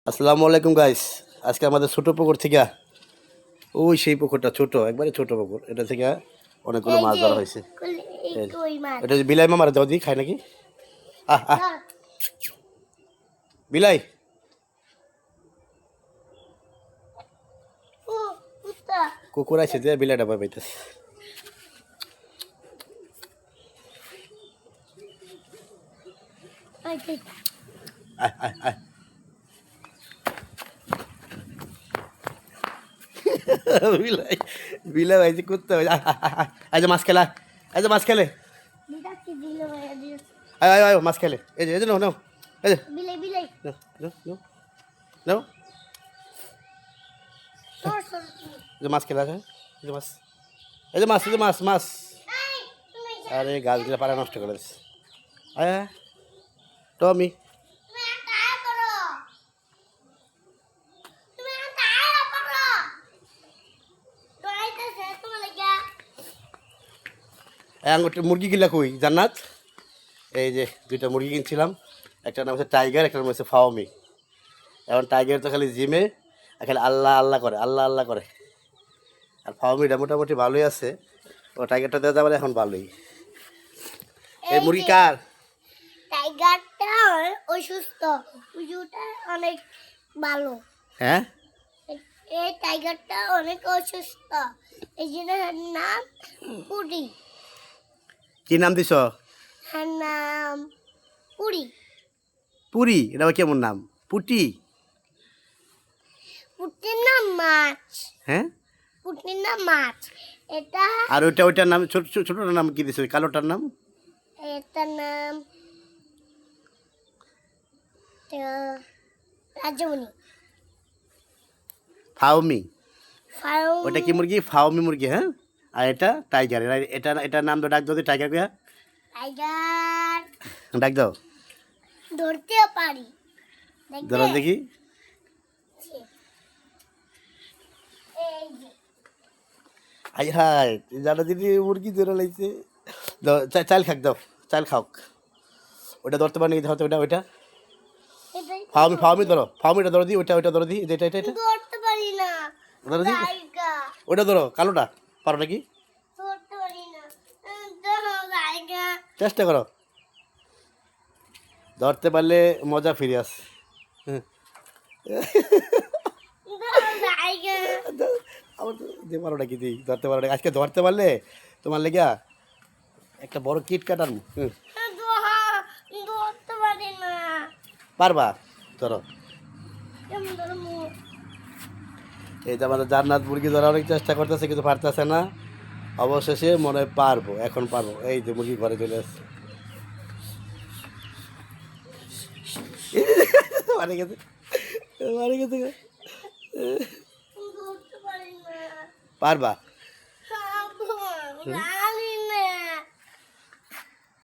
আসসালামু আলাইকুম গাইস। আজকে আমাদের ছোট পুকুর থেকে ওই সেই পুকুরটা ছোট একবারে ছোট পুকুর, এটা থেকে অনেকগুলো এই মাছ যে ধরা হয়েছে। এই কই মাছ এটা যে বিলাই মামার দাও দি খায় নাকি? আহ আহ না বিলাই ও কুত্তা কুকুর আছে যে বিলাইটা ভয় পাইতেছে। এই যে আয় আয় আয় বিলাই বিলাই ভাই যে কুত্তা ভাই আজ মাছ খেলা, আজ মাছ খেলে, বিটা কি দিল ভাই দিল আয় আয় আয় মাছ খেলে, এই যে নাও নাও, এই যে বিলাই বিলাই নাও নাও নাও নাও, সর সর এই যে মাছ খেলা আছে, এই যে মাছ, এই যে মাছ, এই যে মাছ মাছ। এই তুমি আরে গাছগুলো পাড়া নষ্ট করে দিচ্ছে। আয় আয় টমি তুমি আটা করো তুমি আটা করো দৌড়াইতেছে তোমার লাগা আঙুরটা মুরগি কিলা কই জান্নাত? এই যে দুইটা মুরগি কিনছিলাম, একটা নাম হচ্ছে টাইগার, একটা নাম হচ্ছে ফাওমি। এখন টাইগার তো খালি জিমে আর খালি আল্লাহ আল্লাহ করে, আল্লাহ আল্লাহ করে, আর ফাওমিটা মোটামুটি ভালোই আছে। ও টাইগারটা দেওয়া যাবে এখন ভালোই। এই মুরগি কার? টাইগারটা অসুস্থ উজুটা অনেক ভালো হ্যাঁ এই টাইগারটা অনেক অসুস্থ এই জন্য এর নাম পুরি কি নাম দিছ? এর নাম পুরি পুরি? এটা আবার কেমন নাম? পুটি? পুটির নাম মাছ হ্যাঁ, পুটির নাম মাছ এটা আর ওইটার নাম ছোট ছোটটার নাম কি দিছ? ওই কালোটার নাম? এটার নাম রাজমণি ফাওমি। ফার্ম ওটা কি মুরগি? ফাওমি মুরগি। হ্যাঁ, আর এটা টাইগার। এটা এটার নাম তো ডাক দাও, টাইগার কে টাইগার ডাক দাও, ধরতেও পারি ধরো দেখি। এই যে আই হাই, জানা দিদি মুরগি ধরে লাইছে। দাও চাল খাক, দাও চাল খাও। ওটা ধরতে পারি ধরতে, ওটা ওইটা এটাই ফাওমি, ফাওমি ধরো, ফাওমিটা ধরো দি, ওইটা ওইটা ধরো দি, এটা এটা এটা ধরতে পারি না ধরো দি, টাইগার ওইটা ধরো কালোটা, পারো নাকি? ধরতে পারি না ধরো টাইগার চেষ্টা করো, ধরতে পারলে মজা ফিরে আস। হ্যাঁ, ধরো টাইগার আমার তো যে পারো নাকি তুই, ধরতে পারো নাকি? আজকে ধরতে পারলে তোমার লেগা একটা বড় কিট কাটার। ধরতে পারি না পারবা? ধরো। কেমন ধরো এই যে আমাদের জান্নাত মুরগি ধরা অনেক চেষ্টা করতেছে কিন্তু পারতেছে না, অবশেষে মনে হয় পারবো, এখন পারবো। এই যে মুরগি ঘরে চলে আসছে, মারে গেছে, মারে গেছে। ধরতে পারি না পারবা? রাগ